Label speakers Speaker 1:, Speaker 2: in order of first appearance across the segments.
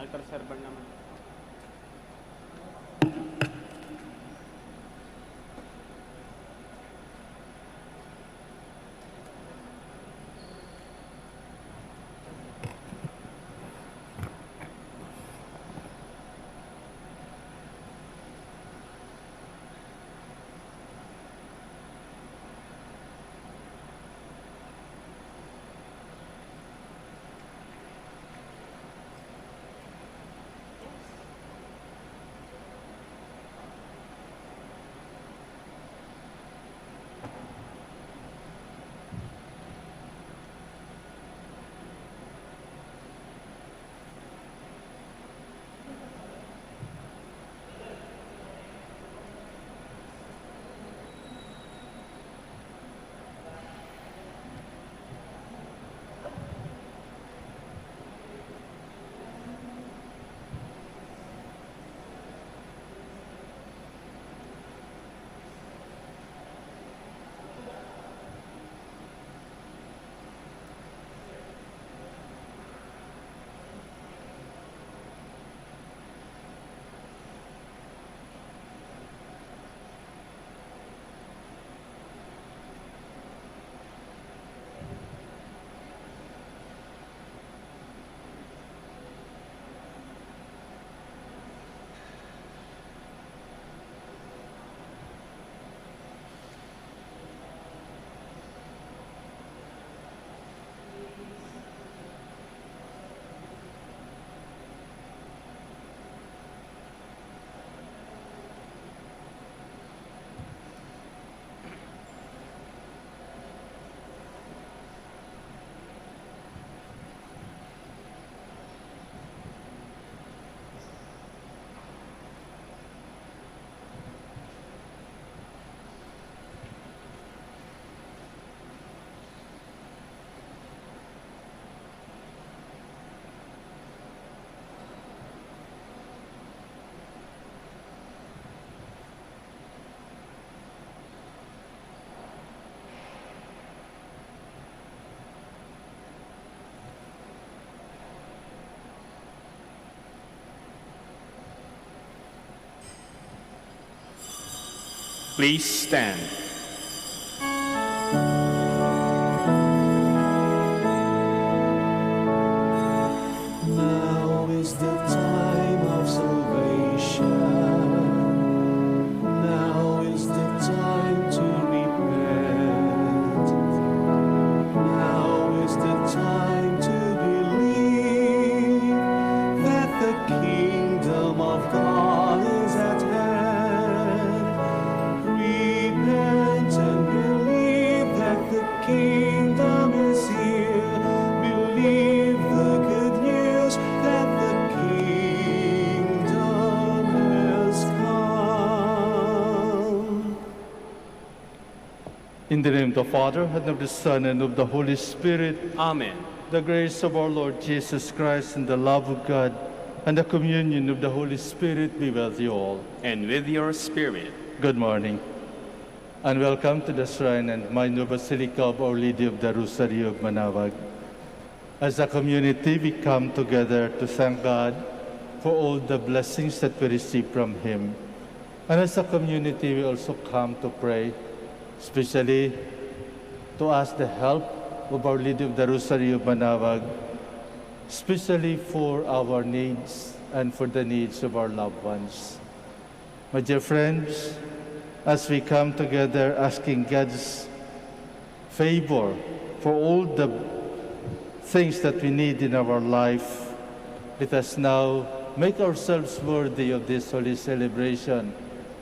Speaker 1: altar server naman. Please stand.
Speaker 2: Now is the time of salvation. Now is the time to repent. Now is the time to believe that the kingdom of God is at hand. Repent and believe that the kingdom is here. Believe the good news that the kingdom has come.
Speaker 3: In the name of the Father, and of the Son, and of the Holy Spirit,
Speaker 1: Amen.
Speaker 3: the grace of our Lord Jesus Christ, and the love of God, and the communion of the Holy Spirit be with you all.
Speaker 1: And with your spirit.
Speaker 3: Good morning, and welcome to the shrine and minor basilica of Our Lady of the Rosary of Manaoag. As a community, we come together to thank God for all the blessings that we receive from Him. And as a community, we also come to pray, especially to ask the help of Our Lady of the Rosary of Manaoag, especially for our needs and for the needs of our loved ones. My dear friends, as we come together asking God's favor for all the things that we need in our life, let us now make ourselves worthy of this holy celebration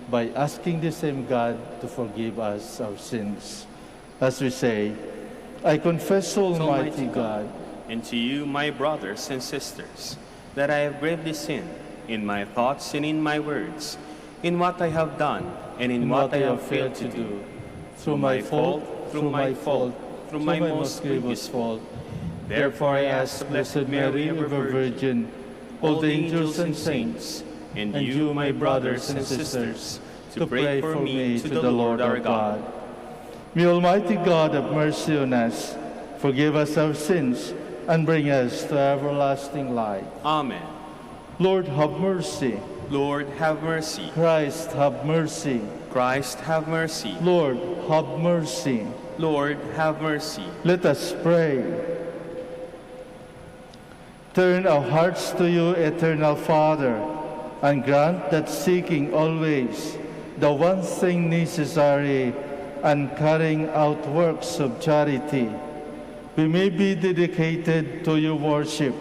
Speaker 3: by asking the same God to forgive us our sins. As we say, I confess, Almighty God,
Speaker 1: and to you, my brothers and sisters, that I have gravely sinned in my thoughts and in my words, in what I have done and in what I have failed to do,
Speaker 3: through my fault, through my most grievous fault. Therefore I ask Blessed Mary, ever Virgin, all the angels and saints, and you, my brothers and sisters, to pray for me to the Lord our God. May Almighty God have mercy on us, forgive us our sins, and bring us to everlasting life.
Speaker 1: Amen.
Speaker 3: Lord, have mercy.
Speaker 1: Lord, have mercy.
Speaker 3: Christ, have mercy.
Speaker 1: Christ, have mercy.
Speaker 3: Lord, have mercy.
Speaker 1: Lord, have mercy.
Speaker 3: Let us pray. Turn our hearts to you, eternal Father, and grant that seeking always the one thing necessary and carrying out works of charity, we may be dedicated to your worship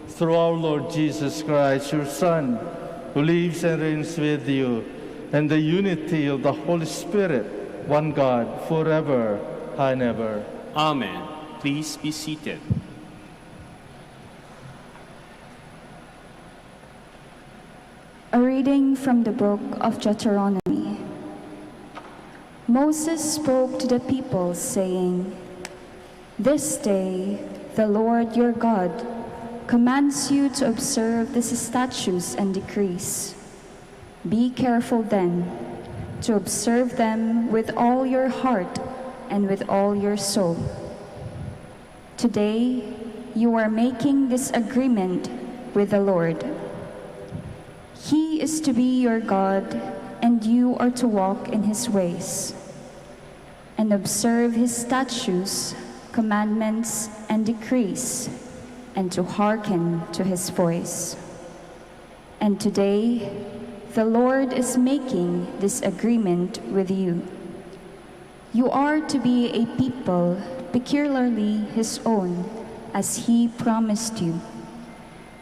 Speaker 3: through our Lord Jesus Christ, your Son, who lives and reigns with you, and the unity of the Holy Spirit, one God, forever and ever.
Speaker 1: Amen. Please be seated.
Speaker 4: A reading from the book of Deuteronomy. Moses spoke to the people, saying, "This day the Lord your God commands you to observe these statutes and decrees. Be careful then to observe them with all your heart and with all your soul. Today you are making this agreement with the Lord. He is to be your God, and you are to walk in his ways, and observe his statutes, commandments, and decrees, and to hearken to his voice. And today, the Lord is making this agreement with you. You are to be a people peculiarly his own, as he promised you,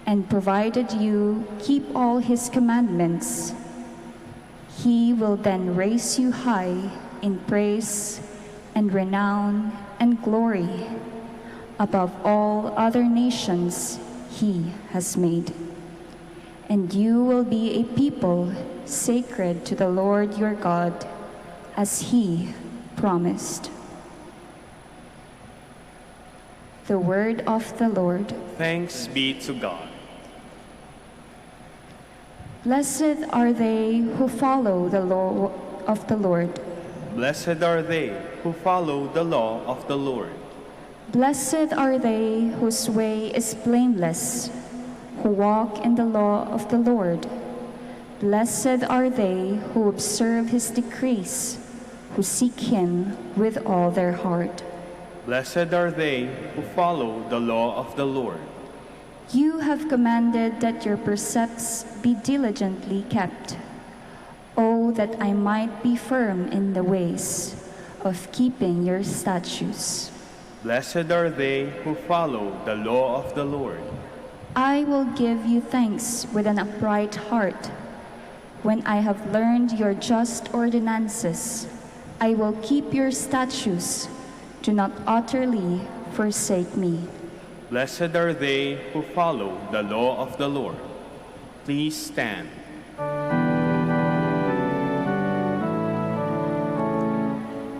Speaker 4: and provided you keep all his commandments. He will then raise you high in praise and renown and glory above all other nations he has made. And you will be a people sacred to the Lord your God, as he promised." The word of the Lord.
Speaker 1: Thanks be to God.
Speaker 4: Blessed are they who follow the law of the Lord.
Speaker 1: Blessed are they who follow the law of the Lord.
Speaker 4: Blessed are they whose way is blameless, who walk in the law of the Lord. Blessed are they who observe his decrees, who seek him with all their heart.
Speaker 1: Blessed are they who follow the law of the Lord.
Speaker 4: You have commanded that your precepts be diligently kept. Oh, that I might be firm in the ways of keeping your statutes.
Speaker 1: Blessed are they who follow the law of the Lord.
Speaker 4: I will give you thanks with an upright heart. When I have learned your just ordinances, I will keep your statutes. Do not utterly forsake me.
Speaker 1: Blessed are they who follow the law of the Lord. Please stand.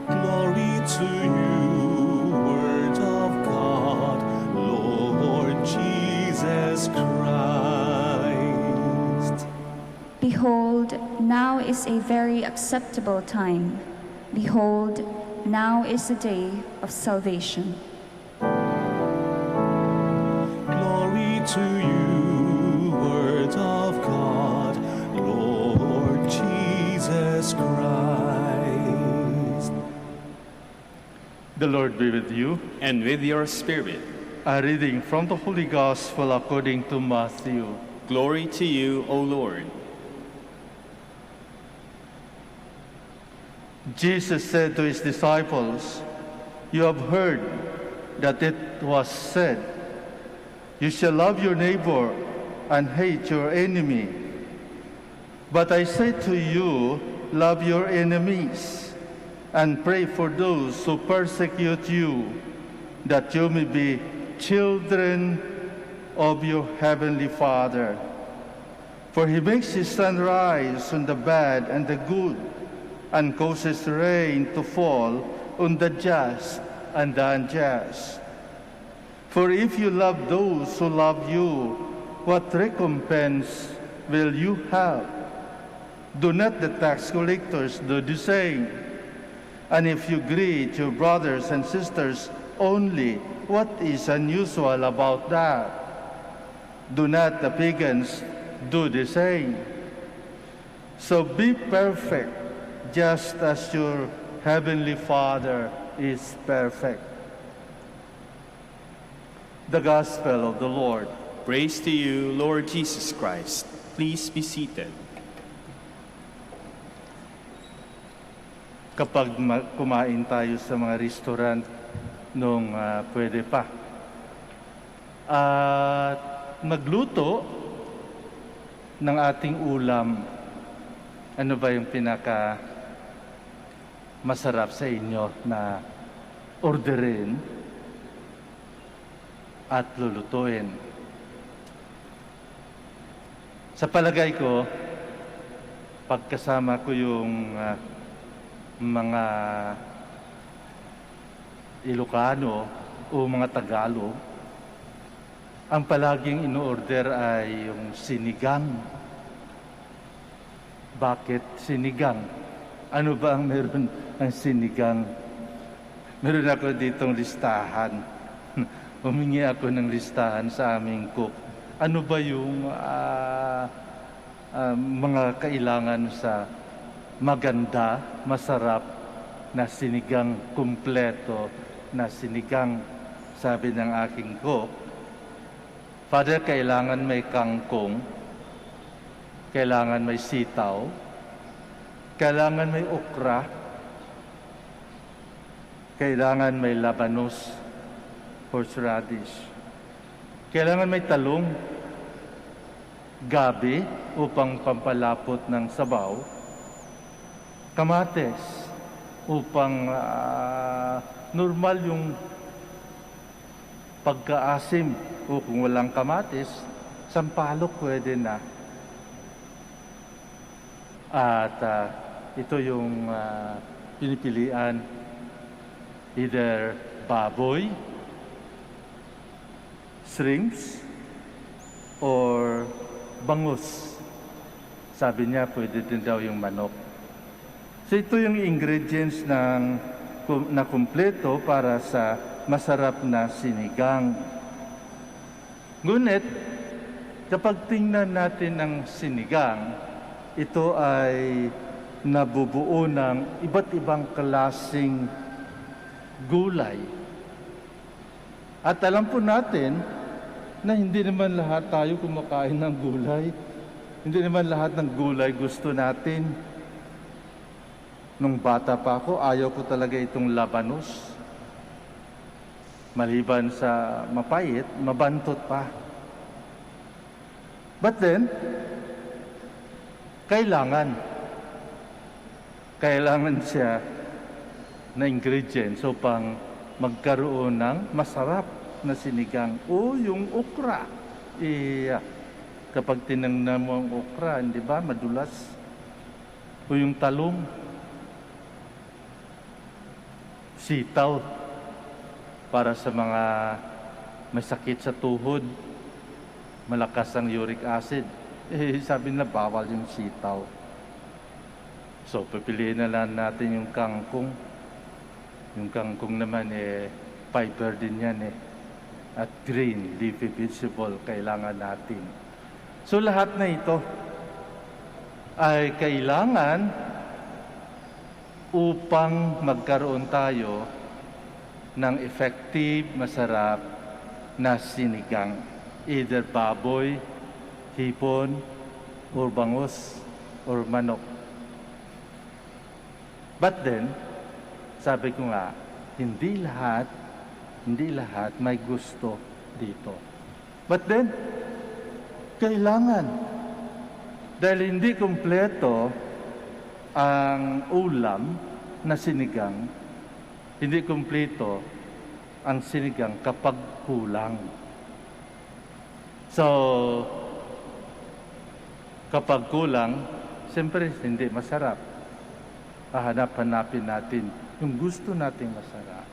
Speaker 2: Glory to you, Word of God, Lord Jesus Christ.
Speaker 4: Behold, now is a very acceptable time. Behold, now is the day of salvation.
Speaker 2: Glory to you, Word of God, Lord Jesus Christ.
Speaker 3: The Lord be with you.
Speaker 1: And with your spirit.
Speaker 3: A reading from the Holy Gospel according to Matthew.
Speaker 1: Glory to you, O Lord.
Speaker 3: Jesus said to his disciples, "You have heard that it was said, 'You shall love your neighbor and hate your enemy.' But I say to you, love your enemies and pray for those who persecute you, that you may be children of your heavenly Father. For he makes his sun rise on the bad and the good, and causes rain to fall on the just and the unjust. For if you love those who love you, what recompense will you have? Do not the tax collectors do the same? And if you greet your brothers and sisters only, what is unusual about that? Do not the pagans do the same? So be perfect, just as your heavenly Father is perfect. The Gospel of the Lord.
Speaker 1: Praise to you, Lord Jesus Christ. Please be seated.
Speaker 3: Kapag kumain tayo sa mga restaurant nung pwede pa, at magluto ng ating ulam, ano ba yung pinaka masarap sa inyo na orderin at lulutuin? Sa palagay ko, pagkasama ko yung mga Ilocano o mga Tagalog, ang palaging ino-order ay yung sinigang. Bakit sinigang? Ano ba ang meron ng sinigang? Meron ako ditong listahan. Humingi ako ng listahan sa aming cook. Ano ba yung mga kailangan sa maganda, masarap na sinigang, kumpleto na sinigang? Sabi ng aking cook, Father, kailangan may kangkong, kailangan may sitaw, kailangan may okra, kailangan may labanos, horseradish, kailangan may talong, gabi upang pampalapot ng sabaw, kamates upang normal yung pagkaasim, o kung walang kamatis, sampalok pwede na. At ito yung pinipilian, either baboy, shrimps, or bangus. Sabi niya, pwede din daw yung manok. So ito yung ingredients na kumpleto para sa masarap na sinigang. Ngunit, kapag tingnan natin ang sinigang, ito ay nabubuo ng iba't ibang klaseng gulay. At alam po natin na hindi naman lahat tayo kumakain ng gulay. Hindi naman lahat ng gulay gusto natin. Nung bata pa ako, ayaw ko talaga itong labanos. Maliban sa mapait, mabantot pa. But then, kailangan siya na ingredients upang magkaroon ng masarap na sinigang. O yung okra. Kapag tinangnan mo ang okra, hindi ba, madulas. O yung talong. Sitaw. Para sa mga may sakit sa tuhod, malakas ang uric acid. Sabi na bawal yung sitaw. So, pipiliin na lang natin yung kangkong. Yung kangkong naman, fiber din yan At green, leafy vegetable, kailangan natin. So, lahat na ito ay kailangan upang magkaroon tayo ng effective, masarap na sinigang. Either baboy, hipon, or bangus, or manok. But then, sabi ko nga, hindi lahat may gusto dito. But then, kailangan. Dahil hindi kumpleto ang ulam na sinigang, hindi kumpleto ang sinigang kapag kulang. So, kapag kulang, siyempre hindi masarap. Hanapin natin yung gusto nating masarap.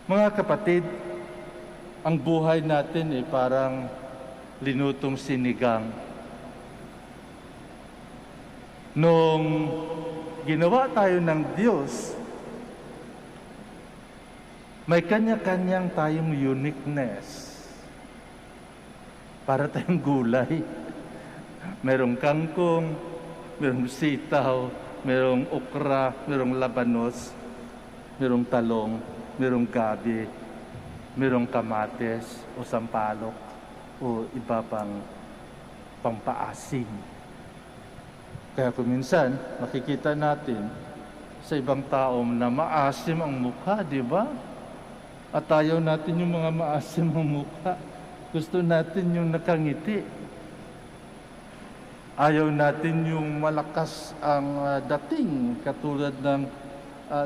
Speaker 3: Mga kapatid, ang buhay natin parang linutong sinigang. Nung ginawa tayo ng Diyos, may kanya-kanyang tayong uniqueness. para tayong gulay. Merong kangkong, merong sitaw, merong okra, merong labanos, merong talong, merong gabi, merong kamates o sampalok o iba pang pampaasim. Kaya kung minsan, makikita natin sa ibang tao na maasim ang mukha, di ba? At ayaw natin yung mga maasim ang mukha. Gusto natin yung nakangiti. Ayaw natin yung malakas ang dating, katulad ng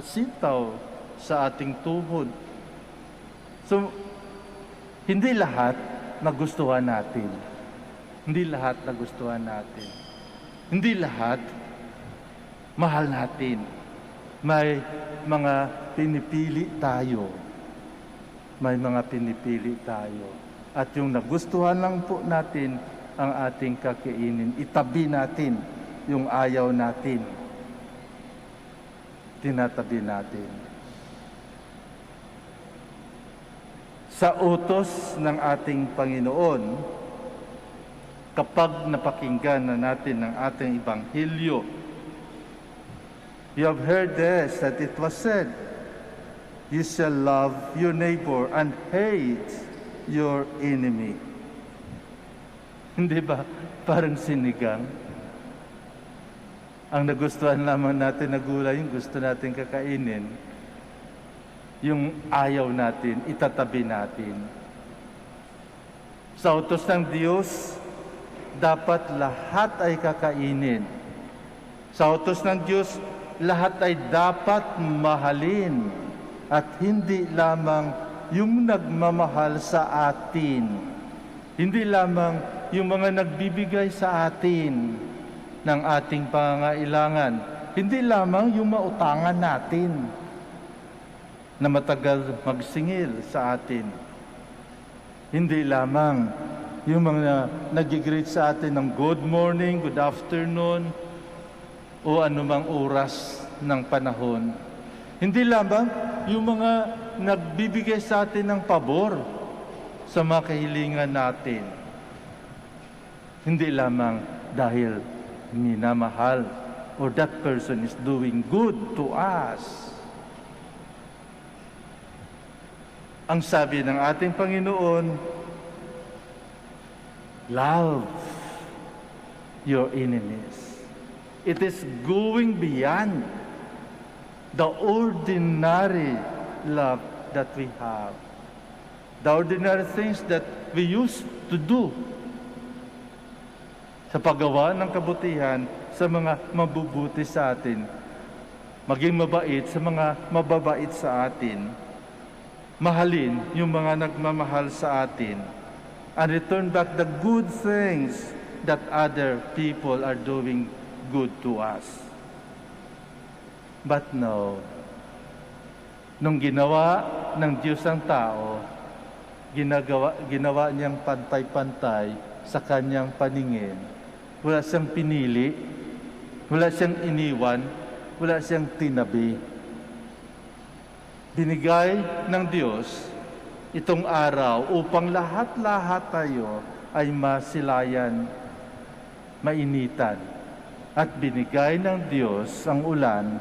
Speaker 3: sitaw sa ating tuhod. So, hindi lahat nagustuhan natin. Hindi lahat nagustuhan natin. Hindi lahat mahal natin. May mga pinipili tayo. May mga pinipili tayo. At yung nagustuhan lang po natin ang ating kakainin, itabi natin yung ayaw natin. Tinatabi natin. Sa utos ng ating Panginoon, kapag napakinggan na natin ang ating Ebanghelyo, you have heard this, that it was said, you shall love your neighbor and hate your enemy. Hindi ba? Parang sinigang. Ang nagustuhan lamang natin na gulay, yung gusto natin kakainin, yung ayaw natin, itatabi natin. Sa utos ng Diyos, dapat lahat ay kakainin. Sa utos ng Diyos, lahat ay dapat mahalin. At hindi lamang yung nagmamahal sa atin. Hindi lamang yung mga nagbibigay sa atin ng ating pangangailangan. Hindi lamang yung mautangan natin na matagal magsingil sa atin. Hindi lamang yung mga nag-greet sa atin ng good morning, good afternoon, o anumang oras ng panahon. Hindi lamang yung mga nagbibigay sa atin ng pabor sa mga kahilingan natin. Hindi lamang dahil minamahal or that person is doing good to us. Ang sabi ng ating Panginoon, love your enemies. It is going beyond the ordinary love that we have. The ordinary things that we used to do sa paggawa ng kabutihan sa mga mabubuti sa atin. Maging mabait sa mga mababait sa atin. Mahalin yung mga nagmamahal sa atin. And return back the good things that other people are doing good to us. But no, nung ginawa ng Diyos ang tao, ginawa niyang pantay-pantay sa kanyang paningin. Wala siyang pinili, wala siyang iniwan, wala siyang tinabi. Binigay ng Diyos itong araw upang lahat-lahat tayo ay masilayan, mainitan. At binigay ng Diyos ang ulan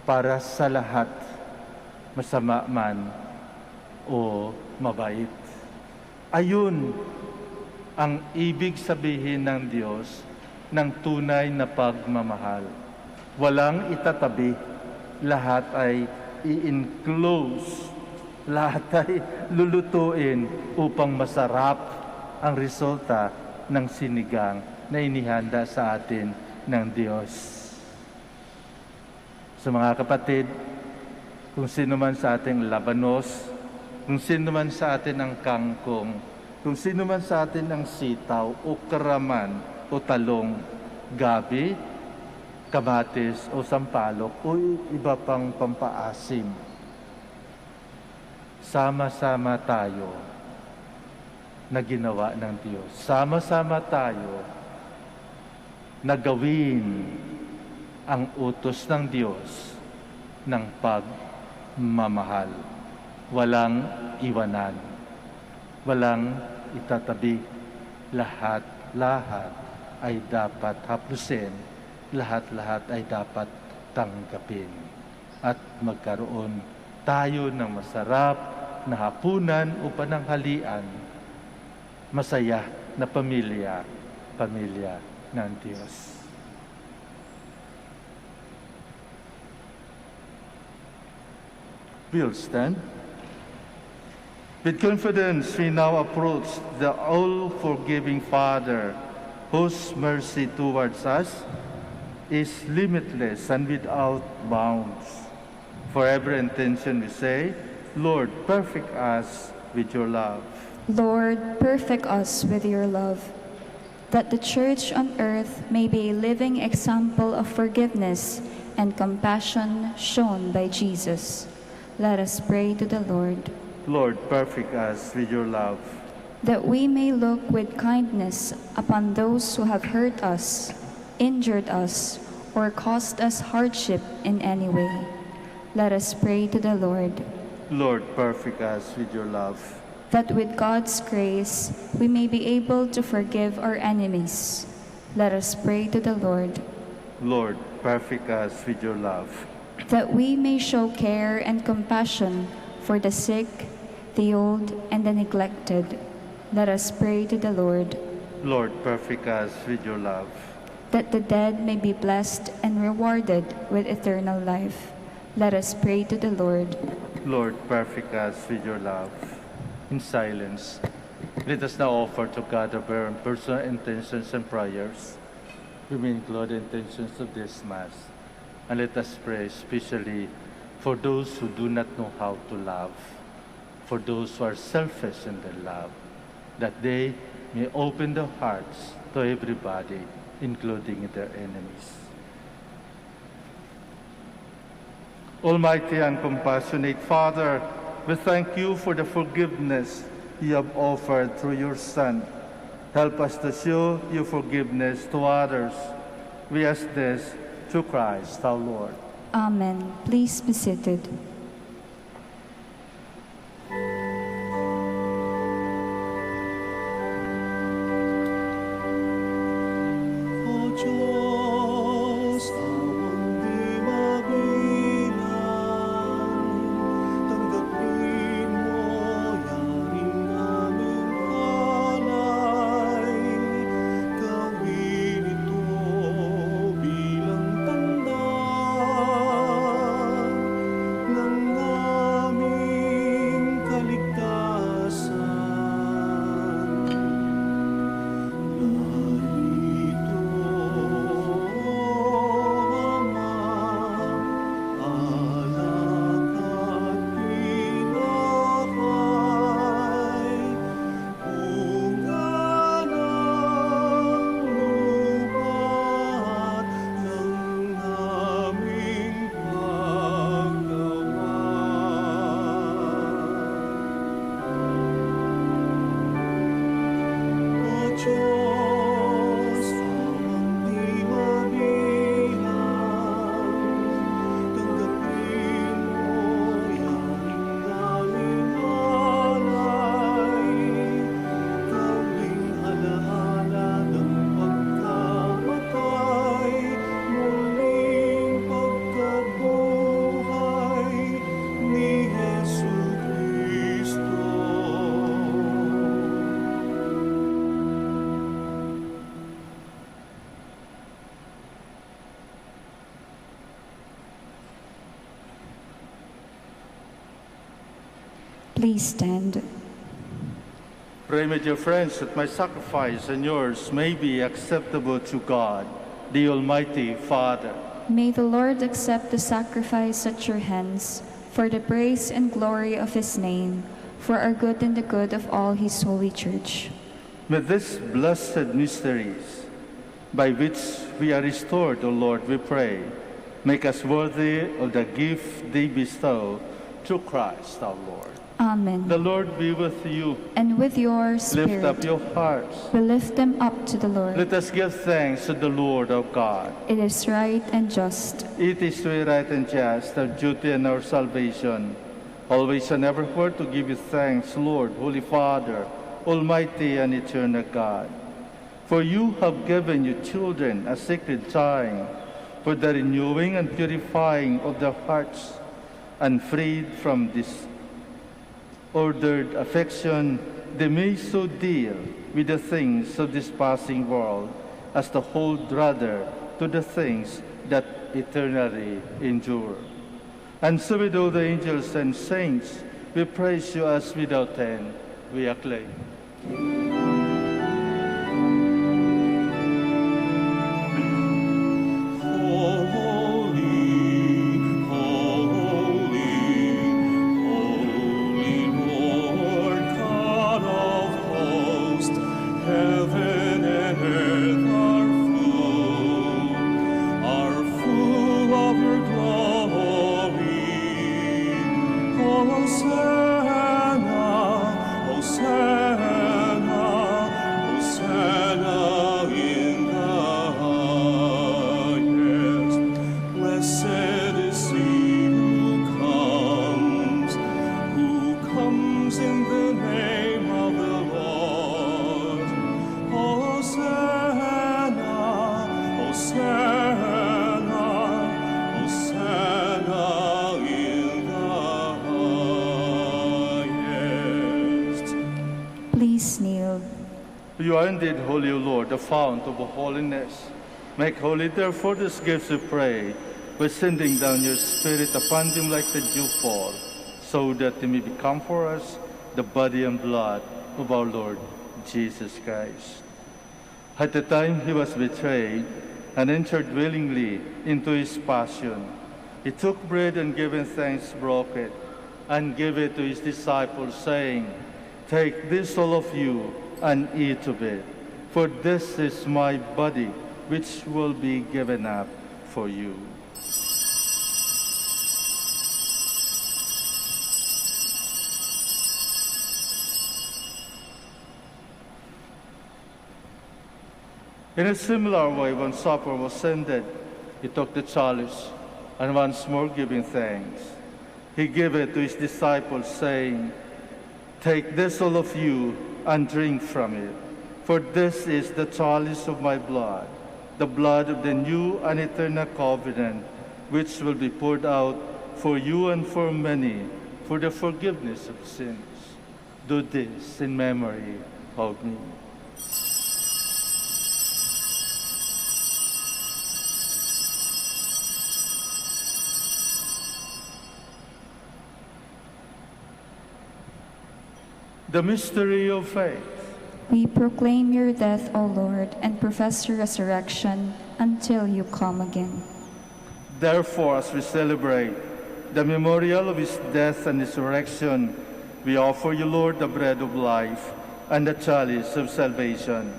Speaker 3: para sa lahat, masama man o mabait. Ayun ang ibig sabihin ng Diyos ng tunay na pagmamahal. Walang itatabi, lahat ay i-enclose, lahat ay lulutuin upang masarap ang resulta ng sinigang na inihanda sa atin ng Diyos. So mga kapatid, kung sino man sa ating labanos, kung sino man sa atin ang kangkong, kung sino man sa atin ang sitaw, o karaman, o talong, gabi, kamatis, o sampalok, o iba pang pampaasim, sama-sama tayo na ginawa ng Diyos. Sama-sama tayo na gawin ang utos ng Diyos ng pagmamahal. Walang iwanan. Walang itatabi. Lahat-lahat ay dapat haplusin, lahat-lahat ay dapat tanggapin. At magkaroon tayo ng masarap na hapunan o pananghalian, masaya na pamilya ng Diyos. We'll stand. With confidence, we now approach the all-forgiving Father, whose mercy towards us is limitless and without bounds. For every intention we say, Lord, perfect us with your love.
Speaker 4: Lord, perfect us with your love, that the Church on earth may be a living example of forgiveness and compassion shown by Jesus. Let us pray to the Lord.
Speaker 3: Lord, perfect us with your love.
Speaker 4: That we may look with kindness upon those who have hurt us, injured us, or caused us hardship in any way. Let us pray to the Lord.
Speaker 3: Lord, perfect us with your love.
Speaker 4: That with God's grace we may be able to forgive our enemies. Let us pray to the Lord.
Speaker 3: Lord, perfect us with your love.
Speaker 4: That we may show care and compassion for the sick, the old, and the neglected. Let us pray to the Lord.
Speaker 3: Lord, perfect us with your love.
Speaker 4: That the dead may be blessed and rewarded with eternal life. Let us pray to the Lord.
Speaker 3: Lord, perfect us with your love. In silence, let us now offer to God our own personal intentions and prayers. We may include the intentions of this Mass. And let us pray especially for those who do not know how to love, for those who are selfish in their love, that they may open their hearts to everybody, including their enemies. Almighty and compassionate Father, we thank you for the forgiveness you have offered through your Son. Help us to show your forgiveness to others. We ask this through Christ our Lord.
Speaker 4: Amen. Please be seated.
Speaker 2: O Diyos, awang di mabilang, tanggapin mo yaring aming alay, gawin ito bilang tanda ng aming kaligtasan. Narito, Ama, alak at pinakay, bunga ng lupa at ng aming paggawa. O Diyos, amang di mabilang, tanggapin mo yaring aming alay, gawing alaala ng pagkamatay, muling pagkabuhay ni Jesucristo.
Speaker 4: Please stand.
Speaker 3: Pray with your friends that my sacrifice and yours may be acceptable to God, the Almighty Father.
Speaker 4: May the Lord accept the sacrifice at your hands for the praise and glory of his name, for our good and the good of all his holy church.
Speaker 3: With these blessed mysteries, by which we are restored, O Lord, we pray, make us worthy of the gift they bestow through Christ our Lord.
Speaker 4: Amen.
Speaker 3: The Lord be with you.
Speaker 4: And with your
Speaker 3: Lift up
Speaker 4: spirit,
Speaker 3: your hearts.
Speaker 4: we lift them up to the Lord.
Speaker 3: Let us give thanks to the Lord our God.
Speaker 4: It is right and just.
Speaker 3: It is right and just, our duty and our salvation, always and everywhere to give you thanks, Lord, Holy Father, Almighty and eternal God. For you have given your children a sacred time for the renewing and purifying of their hearts, and freed from disordered affection, they may so deal with the things of this passing world as to hold rather to the things that eternally endure. And so with all the angels and saints, we praise you as without end we acclaim.
Speaker 4: Please kneel.
Speaker 3: You are indeed holy, O Lord, the fount of all holiness. Make holy, therefore, these gifts, we pray, by sending down your Spirit upon them like the dewfall, so that they may become for us the body and blood of our Lord Jesus Christ. At the time he was betrayed and entered willingly into his passion, he took bread and giving thanks, broke it, and gave it to his disciples, saying, "Take this, all of you, and eat of it, for this is my body, which will be given up for you." In a similar way, when supper was ended, he took the chalice, and once more giving thanks, he gave it to his disciples, saying, "Take this, all of you, and drink from it, for this is the chalice of my blood, the blood of the new and eternal covenant, which will be poured out for you and for many for the forgiveness of sins. Do this in memory of me." The mystery of faith.
Speaker 4: We proclaim your death, O Lord, and profess your resurrection until you come again.
Speaker 3: Therefore, as we celebrate the memorial of his death and resurrection, we offer you, Lord, the bread of life and the chalice of salvation,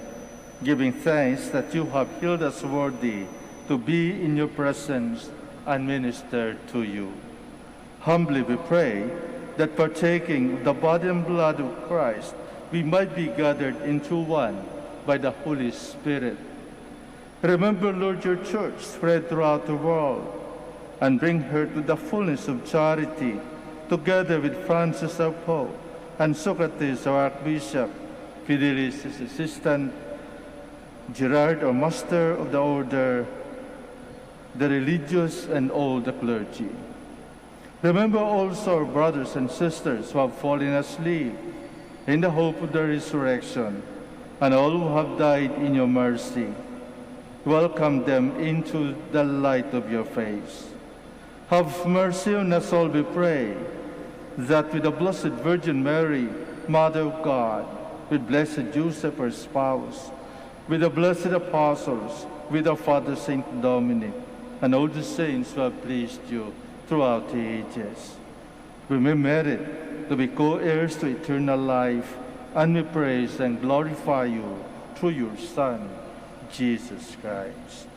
Speaker 3: giving thanks that you have held us worthy to be in your presence and minister to you. Humbly we pray that partaking of the body and blood of Christ, we might be gathered into one by the Holy Spirit. Remember, Lord, your church spread throughout the world, and bring her to the fullness of charity, together with Francis our Pope, and Socrates our Archbishop, Fidelis his assistant, Gerard our Master of the Order, the religious, and all the clergy. Remember also our brothers and sisters who have fallen asleep in the hope of the resurrection, and all who have died in your mercy. Welcome them into the light of your face. Have mercy on us all, we pray, that with the Blessed Virgin Mary, Mother of God, with Blessed Joseph, her spouse, with the blessed apostles, with our Father Saint Dominic, and all the saints who have pleased you throughout the ages, we may merit to be co-heirs to eternal life, and we praise and glorify you through your Son, Jesus Christ.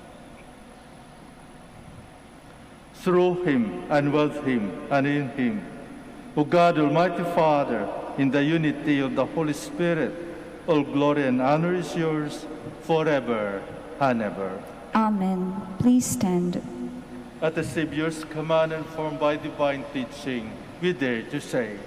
Speaker 3: Through him, and with him, and in him, O God, Almighty Father, in the unity of the Holy Spirit, all glory and honor is yours forever and ever.
Speaker 4: Amen. Please stand.
Speaker 3: At the Savior's command and formed by divine teaching, we dare to say,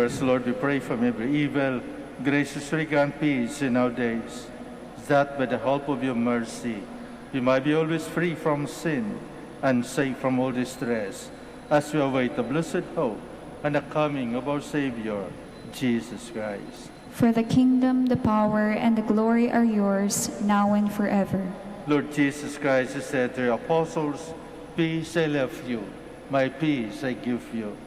Speaker 3: us, Lord, we pray, from every evil, graciously grant peace in our days, that by the help of your mercy, we might be always free from sin and safe from all distress, as we await the blessed hope and the coming of our Savior, Jesus Christ.
Speaker 4: For the kingdom, the power, and the glory are yours, now and forever.
Speaker 3: Lord Jesus Christ, you said to your apostles, peace I left you, my peace I give you.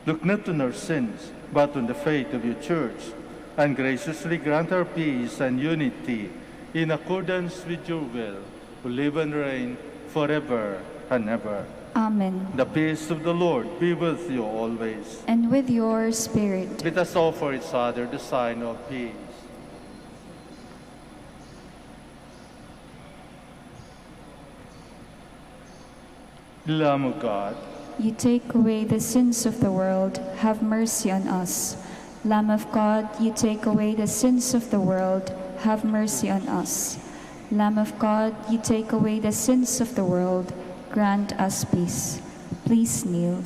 Speaker 3: Look not on our sins, but on the faith of your church, and graciously grant our peace and unity in accordance with your will, who live and reign forever and ever.
Speaker 4: Amen.
Speaker 3: The peace of the Lord be with you always.
Speaker 4: And with your spirit.
Speaker 3: Let us offer each other the sign of peace. Lamb of God,
Speaker 4: You take away the sins of the world, have mercy on us. Lamb of God, you take away the sins of the world, have mercy on us. Lamb of God, you take away the sins of the world, grant us peace. Please kneel.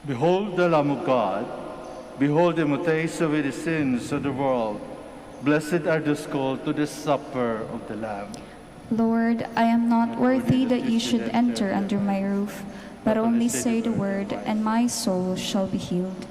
Speaker 3: behold the Lamb of God, behold him who takes away the sins of the world. Blessed are those called to the supper of the Lamb.
Speaker 4: Lord, I am not worthy that you should enter under my roof, but only say the word, and my soul shall be healed.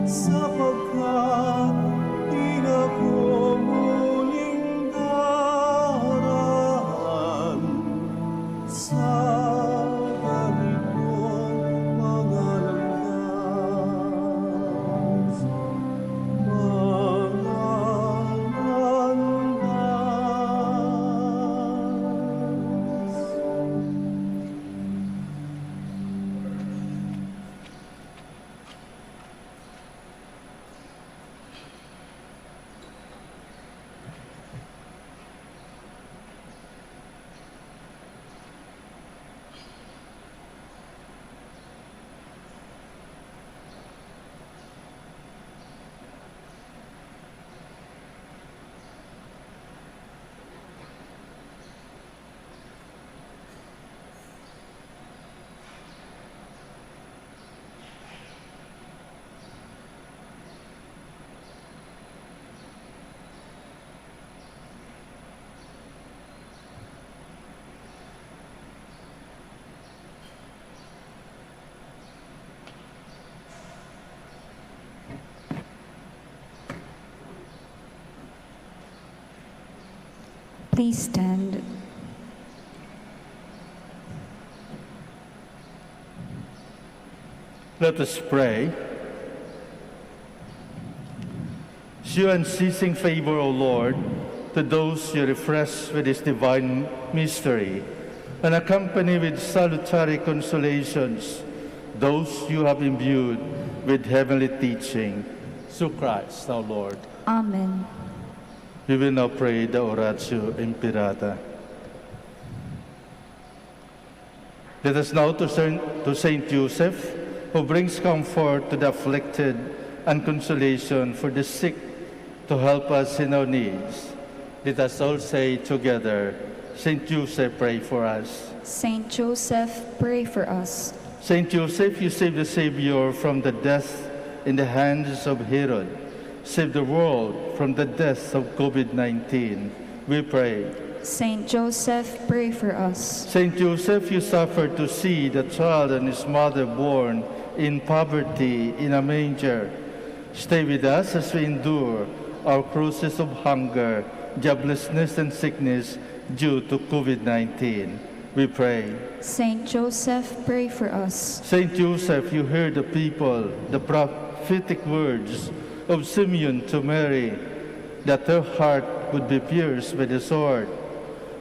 Speaker 2: sapagkat di na ko muling daraan sa ganitong mga landas.
Speaker 4: Please stand.
Speaker 3: Let us pray. Show unceasing favor, O Lord, to those you refresh with this divine mystery, and accompany with salutary consolations those you have imbued with heavenly teaching. Through Christ our Lord.
Speaker 4: Amen.
Speaker 3: We will now pray the Oratio Imperata. Let us now turn to Saint Joseph, who brings comfort to the afflicted and consolation for the sick, to help us in our needs. Let us all say together, Saint Joseph, pray for us.
Speaker 4: Saint Joseph, pray for us.
Speaker 3: Saint Joseph, you saved the Savior from the death in the hands of Herod. Save the world from the death of COVID-19. We pray.
Speaker 4: Saint Joseph, pray for us.
Speaker 3: Saint Joseph, you suffered to see the child and his mother born in poverty in a manger. Stay with us as we endure our crosses of hunger, joblessness, and sickness due to COVID-19. We pray.
Speaker 4: Saint Joseph, pray for us.
Speaker 3: Saint Joseph, you heard the people, the prophetic words of Simeon to Mary, that her heart would be pierced by the sword.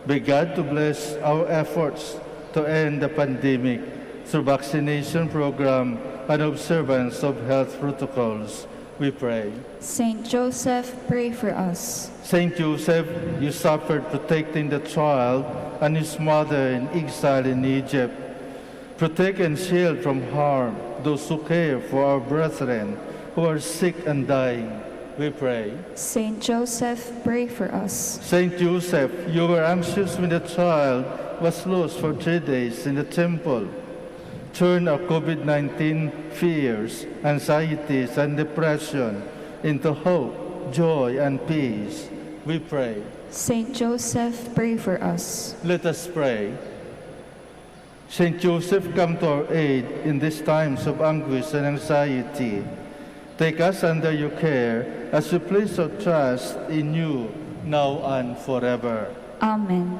Speaker 3: May God to bless our efforts to end the pandemic through vaccination program and observance of health protocols. We pray.
Speaker 4: Saint Joseph, pray for us.
Speaker 3: Saint Joseph, you suffered protecting the child and his mother in exile in Egypt. Protect and shield from harm those who care for our brethren who are sick and dying. We pray.
Speaker 4: Saint Joseph, pray for us.
Speaker 3: Saint Joseph, you were anxious when the child was lost for 3 days in the temple. Turn our COVID-19 fears, anxieties, and depression into hope, joy, and peace. We pray.
Speaker 4: Saint Joseph, pray for us.
Speaker 3: Let us pray. Saint Joseph, come to our aid in these times of anguish and anxiety. Take us under your care as we place our trust in you now and forever.
Speaker 4: Amen.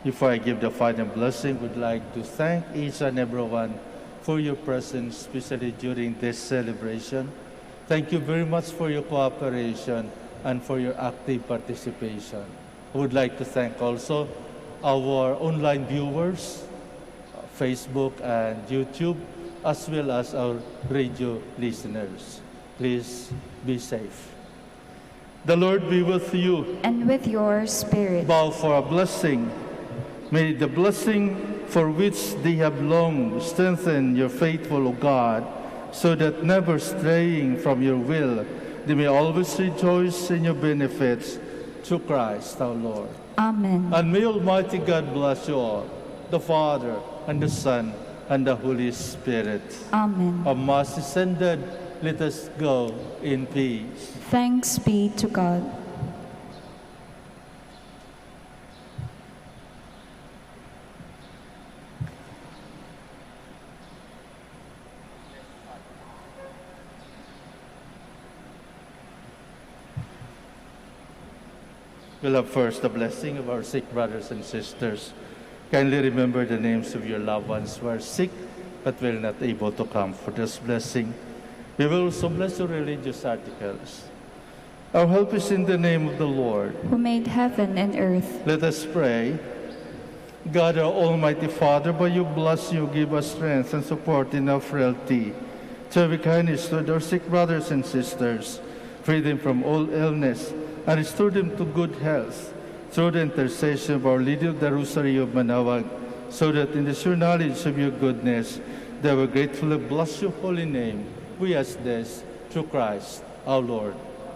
Speaker 3: Before I give the final blessing, we'd like to thank each and everyone for your presence, especially during this celebration. Thank you very much for your cooperation and for your active participation. I would like to thank also our online viewers, Facebook and YouTube, as well as our radio listeners. Please be safe. The Lord be with you.
Speaker 4: And with your spirit.
Speaker 3: Bow for a blessing. May the blessing for which they have longed strengthen your faithful, O God, so that never straying from your will, they may always rejoice in your benefits through Christ our Lord.
Speaker 4: Amen.
Speaker 3: And may Almighty God bless you all, the Father, and the Son, and the Holy Spirit.
Speaker 4: Amen.
Speaker 3: A Mass is ended. Let us go in peace.
Speaker 4: Thanks be to God.
Speaker 3: We'll have first the blessing of our sick brothers and sisters. Kindly remember the names of your loved ones who are sick but will not able to come for this blessing. We will also bless your religious articles. Our help is in the name of the Lord,
Speaker 4: who made heaven and earth.
Speaker 3: Let us pray. God, our Almighty Father, by your blessing you give us strength and support in our frailty. To have kindness toward our sick brothers and sisters, free them from all illness, and restore them to good health, through the intercession of Our Lady of the Rosary of Manaoag, so that in the sure knowledge of your goodness, they will gratefully bless your holy name. We ask this through Christ our Lord.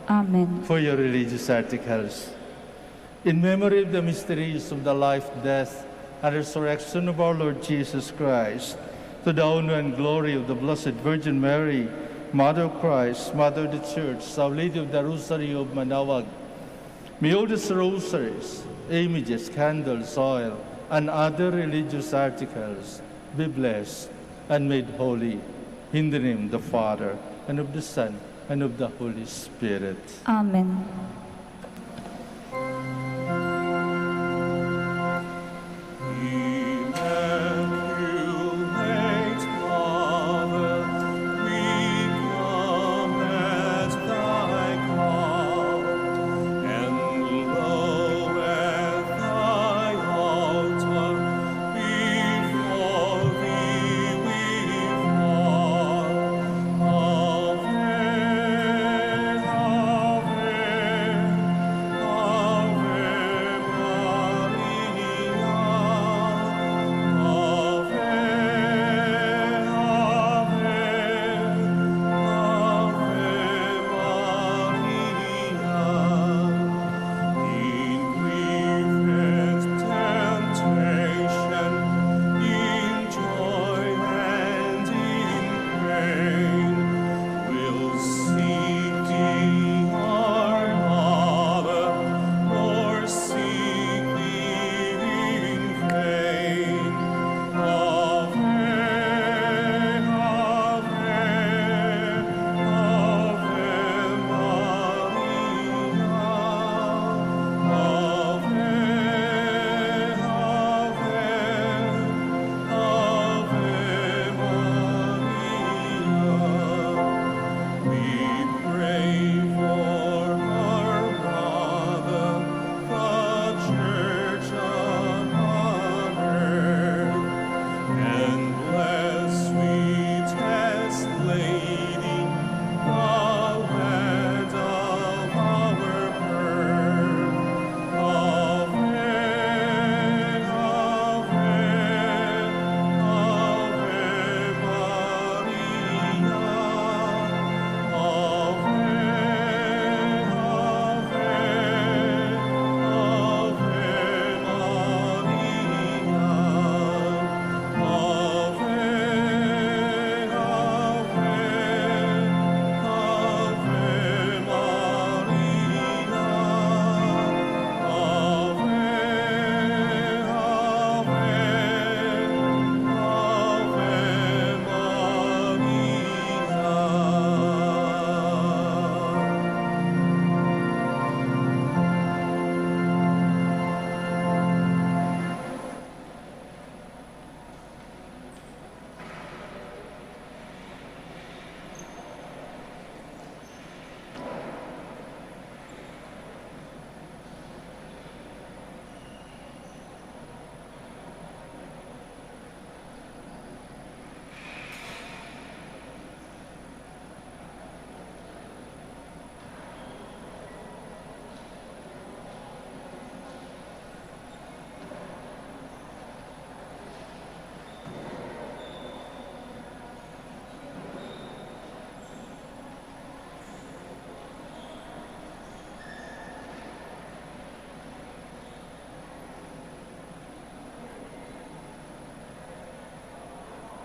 Speaker 4: Amen.
Speaker 3: For your religious articles. In memory of the mysteries of the life, death, and resurrection of our Lord Jesus Christ, to the honor and glory of the Blessed Virgin Mary, Mother of Christ, Mother of the Church, Our Lady of the Rosary of Manaoag, may all these rosaries, images, candles, oil, and other religious articles be blessed and made holy. In the name of the Father, and of the Son, and of the Holy Spirit.
Speaker 4: Amen.